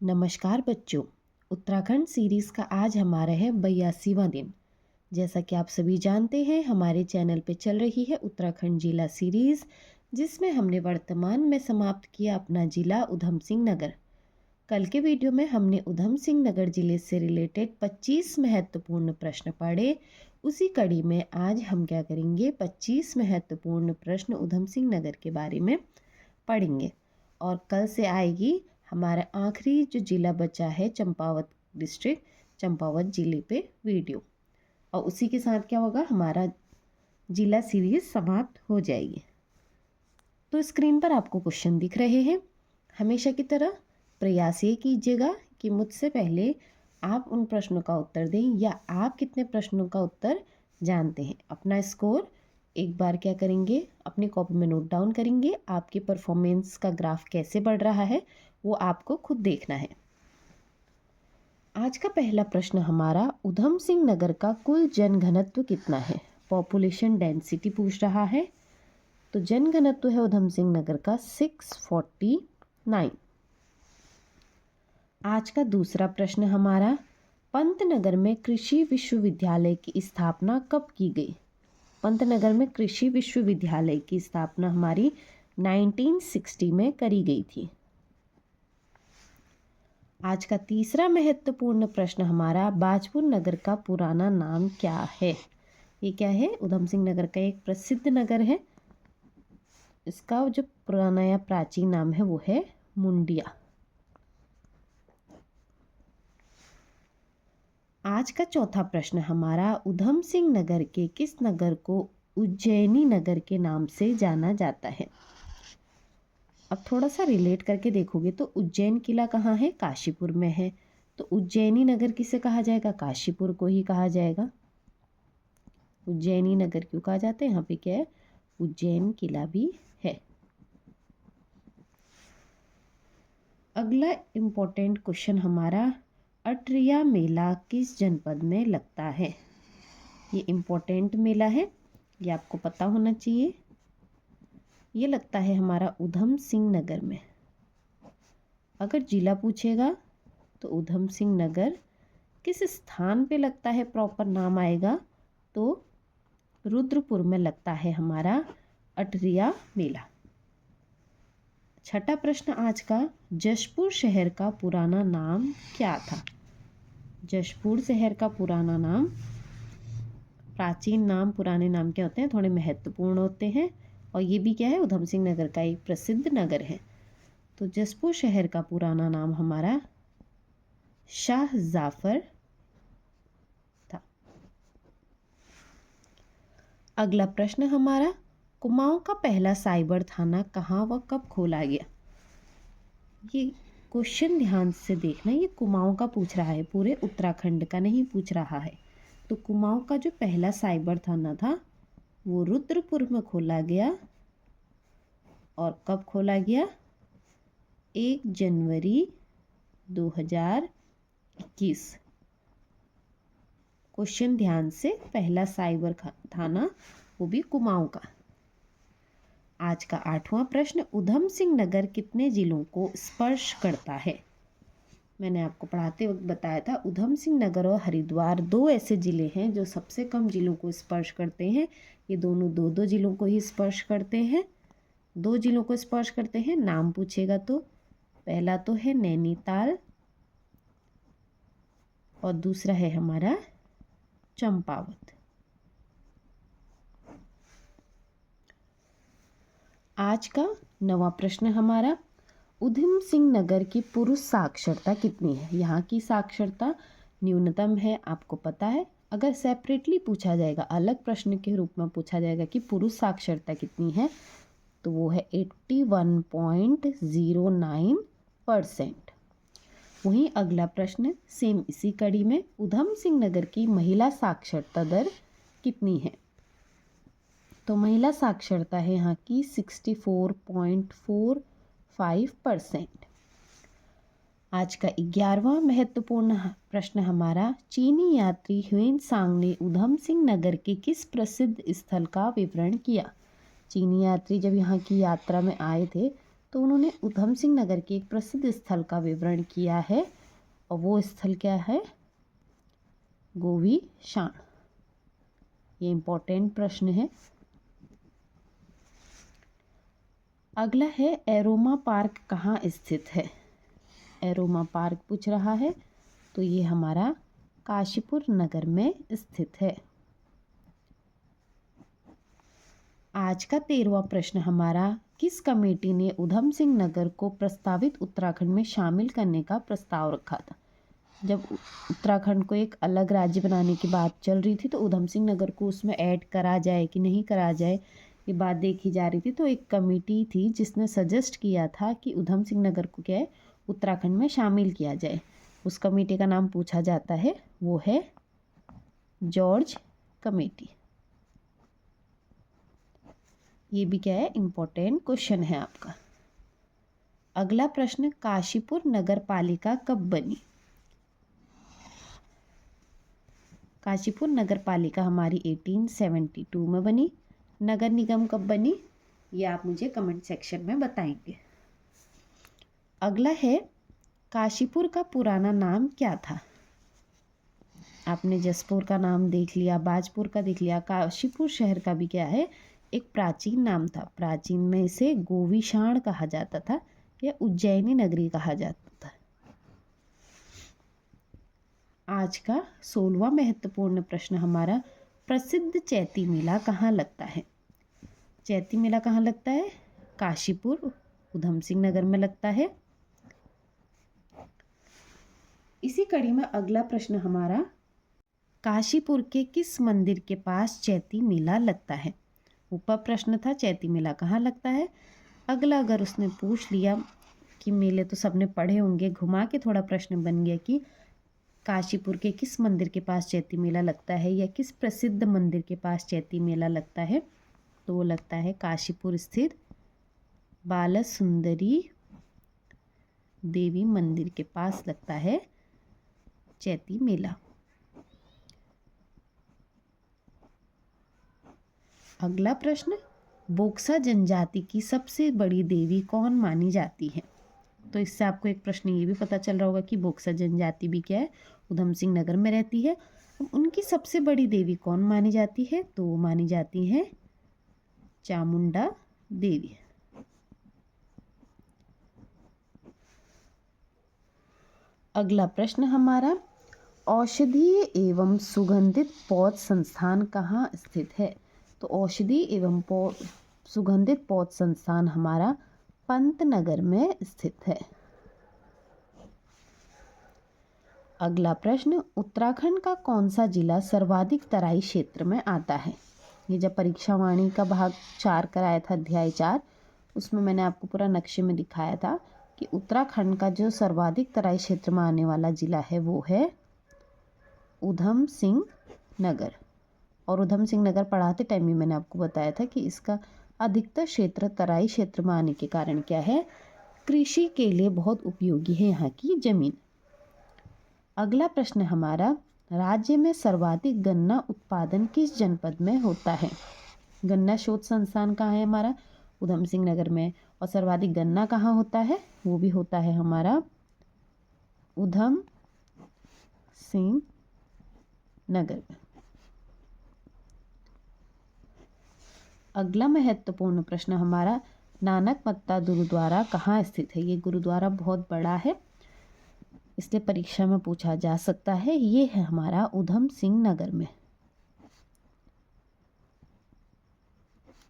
नमस्कार बच्चों। उत्तराखंड सीरीज़ का आज हमारा है 82वां दिन। जैसा कि आप सभी जानते हैं, हमारे चैनल पे चल रही है उत्तराखंड जिला सीरीज़, जिसमें हमने वर्तमान में समाप्त किया अपना जिला उधम सिंह नगर। कल के वीडियो में हमने उधम सिंह नगर जिले से रिलेटेड 25 महत्वपूर्ण प्रश्न पढ़े। उसी कड़ी में आज हम क्या करेंगे, 25 महत्वपूर्ण प्रश्न उधम सिंह नगर के बारे में पढ़ेंगे। और कल से आएगी हमारा आखिरी जो ज़िला बचा है, चंपावत डिस्ट्रिक्ट, चंपावत ज़िले पे वीडियो। और उसी के साथ क्या होगा, हमारा ज़िला सीरीज़ समाप्त हो जाएगी। तो स्क्रीन पर आपको क्वेश्चन दिख रहे हैं। हमेशा की तरह प्रयास ये कीजिएगा कि मुझसे पहले आप उन प्रश्नों का उत्तर दें, या आप कितने प्रश्नों का उत्तर जानते हैं। अपना स्कोर एक बार क्या करेंगे, अपनी कॉपी में नोट डाउन करेंगे। आपकी परफॉर्मेंस का ग्राफ कैसे बढ़ रहा है वो आपको खुद देखना है। आज का पहला प्रश्न हमारा, उधम सिंह नगर का कुल जनघनत्व कितना है। पॉपुलेशन डेंसिटी पूछ रहा है। तो जनघनत्व है उधम सिंह नगर का 649। आज का दूसरा प्रश्न हमारा, पंतनगर में कृषि विश्वविद्यालय की स्थापना कब की गई। पंतनगर में कृषि विश्वविद्यालय की स्थापना हमारी 1960 में करी गई थी। आज का तीसरा महत्वपूर्ण प्रश्न हमारा, बाजपुर नगर का पुराना नाम क्या है। ये क्या है, उधम सिंह नगर का एक प्रसिद्ध नगर है। इसका जो पुराना या प्राचीन नाम है वो है मुंडिया। आज का चौथा प्रश्न हमारा, उधम सिंह नगर के किस नगर को उज्जैनी नगर के नाम से जाना जाता है। अब थोड़ा सा रिलेट करके देखोगे तो उज्जैन किला कहाँ है, काशीपुर में है। तो उज्जैनी नगर किसे कहा जाएगा, काशीपुर को ही कहा जाएगा। उज्जैनी नगर क्यों कहा जाता है, यहाँ पे क्या है, उज्जैन किला भी है। अगला इम्पोर्टेंट क्वेश्चन हमारा, अटरिया मेला किस जनपद में लगता है। ये इम्पोर्टेंट मेला है, ये आपको पता होना चाहिए। ये लगता है हमारा उधम सिंह नगर में। अगर जिला पूछेगा तो उधम सिंह नगर किस स्थान पे लगता है, प्रॉपर नाम आएगा तो रुद्रपुर में लगता है हमारा अटरिया मेला। छठा प्रश्न आज का, जशपुर शहर का पुराना नाम क्या था। जशपुर शहर का पुराना नाम, प्राचीन नाम पुराने नाम क्या होते हैं, थोड़े महत्वपूर्ण होते हैं। और ये भी क्या है, उधम सिंह नगर का एक प्रसिद्ध नगर है। तो जशपुर शहर का पुराना नाम हमारा शाह जाफर था। अगला प्रश्न हमारा, कुमाऊं का पहला साइबर थाना कहाँ व कब खोला गया। ये क्वेश्चन ध्यान से देखना, ये कुमाऊं का पूछ रहा है, पूरे उत्तराखंड का नहीं पूछ रहा है। तो कुमाऊं का जो पहला साइबर थाना था वो रुद्रपुर में खोला गया। और कब खोला गया, 1 जनवरी 2021। क्वेश्चन ध्यान से, पहला साइबर थाना वो भी कुमाऊं का। आज का आठवां प्रश्न, उधम सिंह नगर कितने जिलों को स्पर्श करता है। मैंने आपको पढ़ाते वक्त बताया था, उधम सिंह नगर और हरिद्वार दो ऐसे ज़िले हैं जो सबसे कम जिलों को स्पर्श करते हैं। ये दोनों दो दो जिलों को ही स्पर्श करते हैं, 2 जिलों को स्पर्श करते हैं। नाम पूछेगा तो पहला तो है नैनीताल और दूसरा है हमारा चंपावत। आज का 9वां प्रश्न हमारा, उधम सिंह नगर की पुरुष साक्षरता कितनी है। यहाँ की साक्षरता न्यूनतम है, आपको पता है। अगर सेपरेटली पूछा जाएगा, अलग प्रश्न के रूप में पूछा जाएगा कि पुरुष साक्षरता कितनी है, तो वो है 81.09%। वहीं अगला प्रश्न सेम इसी कड़ी में, उधम सिंह नगर की महिला साक्षरता दर कितनी है। तो महिला साक्षरता है यहाँ की 64.45%। आज का 11वां महत्वपूर्ण प्रश्न हमारा, चीनी यात्री ह्वेन सांग ने उधम सिंह नगर के किस प्रसिद्ध स्थल का विवरण किया। चीनी यात्री जब यहाँ की यात्रा में आए थे तो उन्होंने ऊधम सिंह नगर के एक प्रसिद्ध स्थल का विवरण किया है और वो स्थल क्या है? गोवीशाण। ये इम्पोर्टेंट प्रश्न है। अगला है एरोमा पार्क कहाँ स्थित है? एरोमा पार्क पूछ रहा है, तो ये हमारा काशीपुर नगर में स्थित है। आज का 13वां प्रश्न हमारा, किस कमेटी ने ऊधम सिंह नगर को प्रस्तावित उत्तराखंड में शामिल करने का प्रस्ताव रखा था? जब उत्तराखंड को एक अलग राज्य बनाने की बात चल रही थी तो ऊधम सिंह नगर को उसमें ऐड करा जाए कि नहीं करा जाए, ये बात देखी जा रही थी। तो एक कमेटी थी जिसने सजेस्ट किया था कि ऊधम सिंह नगर को क्या है, उत्तराखंड में शामिल किया जाए। उस कमेटी का नाम पूछा जाता है, वो है जॉर्ज कमेटी। ये भी क्या है, इम्पोर्टेंट क्वेश्चन है आपका। अगला प्रश्न, काशीपुर नगर पालिका कब बनी? काशीपुर नगर पालिका हमारी 1872 में बनी। नगर निगम कब बनी, ये आप मुझे कमेंट सेक्शन में बताएंगे। अगला है, काशीपुर का पुराना नाम क्या था? आपने जसपुर का नाम देख लिया, बाजपुर का देख लिया, काशीपुर शहर का भी क्या है, एक प्राचीन नाम था। प्राचीन में इसे गोवीशाण कहा जाता था या उज्जैनी नगरी कहा जाता था। आज का 16वां महत्वपूर्ण प्रश्न हमारा, प्रसिद्ध चैती मेला कहाँ लगता है? चैती मेला कहाँ लगता है? काशीपुर ऊधम सिंह नगर में लगता है। इसी कड़ी में अगला प्रश्न हमारा, काशीपुर के किस मंदिर के पास चैती मेला लगता है? ऊपर प्रश्न था चैती मेला कहाँ लगता है। अगला अगर उसने पूछ लिया कि मेले तो सबने पढ़े होंगे, घुमा के थोड़ा प्रश्न बन गया कि काशीपुर के किस मंदिर के पास चैती मेला लगता है या किस प्रसिद्ध मंदिर के पास चैती मेला लगता है, तो वो लगता है काशीपुर स्थित बाला सुंदरी देवी मंदिर के पास लगता है चैती मेला। अगला प्रश्न, बोक्सा जनजाति की सबसे बड़ी देवी कौन मानी जाती है? तो इससे आपको एक प्रश्न ये भी पता चल रहा होगा कि बोक्सा जनजाति भी क्या है, ऊधम सिंह नगर में रहती है। उनकी सबसे बड़ी देवी कौन मानी जाती है? तो वो मानी जाती है चामुंडा देवी। अगला प्रश्न हमारा, औषधीय एवं सुगंधित पौध संस्थान कहाँ स्थित है? तो औषधि एवं सुगंधित पौध संस्थान हमारा पंतनगर में स्थित है। अगला प्रश्न, उत्तराखंड का कौन सा जिला सर्वाधिक तराई क्षेत्र में आता है? ये जब परीक्षा वाणी का भाग 4 कराया था, अध्याय 4, उसमें मैंने आपको पूरा नक्शे में दिखाया था कि उत्तराखंड का जो सर्वाधिक तराई क्षेत्र में आने वाला जिला है वो है ऊधम सिंह नगर। और ऊधम सिंह नगर पढ़ाते टाइम ही मैंने आपको बताया था कि इसका अधिकतर क्षेत्र तराई क्षेत्र में आने के कारण क्या है, कृषि के लिए बहुत उपयोगी है यहाँ की जमीन। अगला प्रश्न हमारा, राज्य में सर्वाधिक गन्ना उत्पादन किस जनपद में होता है? गन्ना शोध संस्थान कहाँ है हमारा? ऊधम सिंह नगर में। और सर्वाधिक गन्ना कहाँ होता है? वो भी होता है हमारा ऊधम सिंह नगर में। अगला महत्वपूर्ण प्रश्न हमारा, नानक मत्ता गुरुद्वारा कहाँ स्थित है? ये गुरुद्वारा बहुत बड़ा है, इसलिए परीक्षा में पूछा जा सकता है। ये है हमारा ऊधम सिंह नगर में।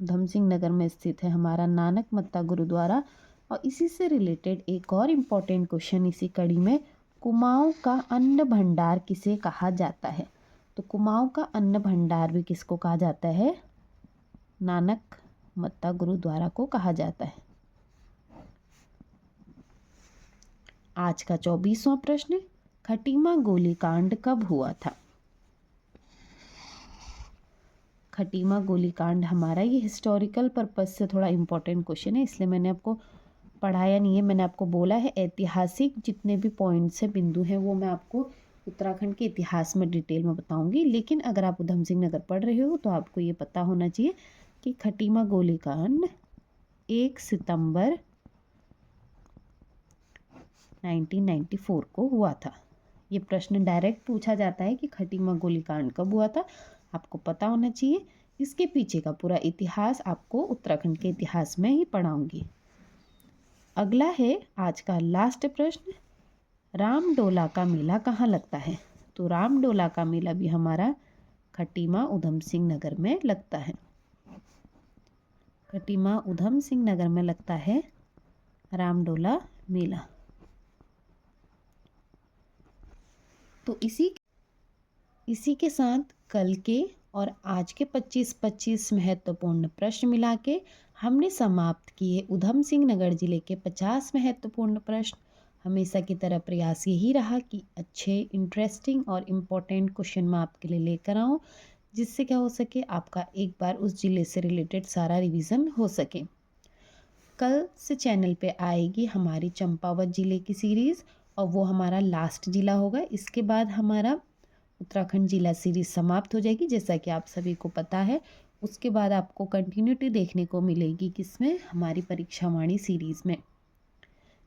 ऊधम सिंह नगर में स्थित है हमारा नानक मत्ता गुरुद्वारा। और इसी से रिलेटेड एक और इम्पोर्टेंट क्वेश्चन इसी कड़ी में, कुमाऊं का अन्न भंडार किसे कहा जाता है? तो कुमाऊं का अन्न भंडार भी किसको कहा जाता है? नानक मत्ता गुरुद्वारा को कहा जाता है। आज का 24वां प्रश्न, खटीमा गोलीकांड कब हुआ था? खटीमा गोलीकांड हमारा ये हिस्टोरिकल पर्पस से थोड़ा इम्पोर्टेंट क्वेश्चन है, इसलिए मैंने आपको पढ़ाया नहीं है, मैंने आपको बोला है ऐतिहासिक जितने भी पॉइंट्स हैं, बिंदु हैं, वो मैं आपको उत्तराखंड के इतिहास में डिटेल में बताऊंगी। लेकिन अगर आप ऊधम सिंह नगर पढ़ रहे हो तो आपको ये पता होना चाहिए कि खटीमा गोलीकांड 1 सितंबर 1994 को हुआ था। ये प्रश्न डायरेक्ट पूछा जाता है कि खटीमा गोलीकांड कब हुआ था, आपको पता होना चाहिए। इसके पीछे का पूरा इतिहास आपको उत्तराखंड के इतिहास में ही पढ़ाऊंगी। अगला है आज का लास्ट प्रश्न, रामडोला का मेला कहाँ लगता है? तो रामडोला का मेला भी हमारा खटीमा उधम सिंह नगर में लगता है। खटीमा उधम सिंह नगर में लगता है रामडोला मेला। तो इसी के साथ कल के और आज के 25 महत्वपूर्ण प्रश्न मिला के हमने समाप्त किए उधम सिंह नगर जिले के 50 महत्वपूर्ण प्रश्न। हमेशा की तरह प्रयास यही रहा कि अच्छे, इंटरेस्टिंग और इम्पोर्टेंट क्वेश्चन मैं आपके लिए लेकर आऊँ, जिससे क्या हो सके, आपका एक बार उस जिले से रिलेटेड सारा रिवीजन हो सके। कल से चैनल पे आएगी हमारी चंपावत जिले की सीरीज़ और वो हमारा लास्ट जिला होगा। इसके बाद हमारा उत्तराखंड जिला सीरीज़ समाप्त हो जाएगी, जैसा कि आप सभी को पता है। उसके बाद आपको कंटिन्यूटी देखने को मिलेगी किसमें, हमारी परीक्षा वाणी सीरीज़ में।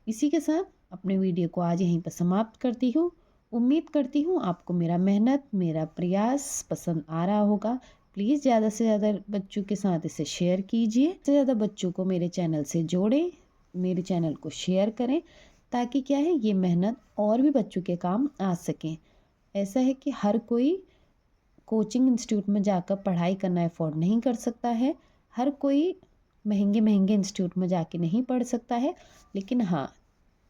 इसी के साथ अपने वीडियो को आज यहीं पर समाप्त करती हूँ। उम्मीद करती हूँ आपको मेरा मेहनत, मेरा प्रयास पसंद आ रहा होगा। प्लीज़ ज़्यादा से ज़्यादा बच्चों के साथ इसे शेयर कीजिए, ज़्यादा बच्चों को मेरे चैनल से जोड़ें, मेरे चैनल को शेयर करें, ताकि क्या है, ये मेहनत और भी बच्चों के काम आ सकें। ऐसा है कि हर कोई कोचिंग इंस्टीट्यूट में जाकर पढ़ाई करना अफोर्ड नहीं कर सकता है, हर कोई महंगे महंगे इंस्टीट्यूट में जाके नहीं पढ़ सकता है। लेकिन हाँ,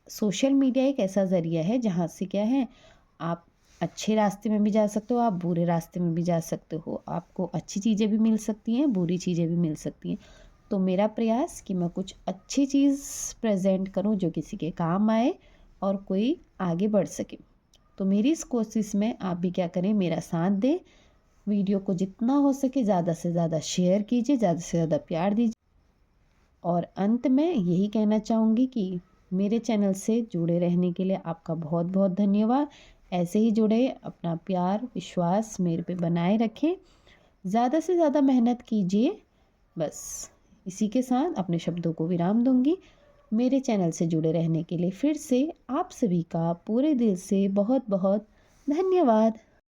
सोशल मीडिया एक ऐसा ज़रिया है जहाँ से क्या है, आप अच्छे रास्ते में भी जा सकते हो, आप बुरे रास्ते में भी जा सकते हो। आपको अच्छी चीज़ें भी मिल सकती हैं, बुरी चीज़ें भी मिल सकती हैं। तो मेरा प्रयास कि मैं कुछ अच्छी चीज़ प्रेजेंट करूं जो किसी के काम आए और कोई आगे बढ़ सके। तो मेरी इस कोशिश में आप भी क्या करें, मेरा साथ दें। वीडियो को जितना हो सके ज़्यादा से ज़्यादा शेयर कीजिए, ज़्यादा से ज़्यादा प्यार दीजिए। और अंत में यही कहना चाहूँगी कि मेरे चैनल से जुड़े रहने के लिए आपका बहुत बहुत धन्यवाद। ऐसे ही जुड़े, अपना प्यार विश्वास मेरे पे बनाए रखें, ज़्यादा से ज़्यादा मेहनत कीजिए। बस इसी के साथ अपने शब्दों को विराम दूंगी। मेरे चैनल से जुड़े रहने के लिए फिर से आप सभी का पूरे दिल से बहुत बहुत धन्यवाद।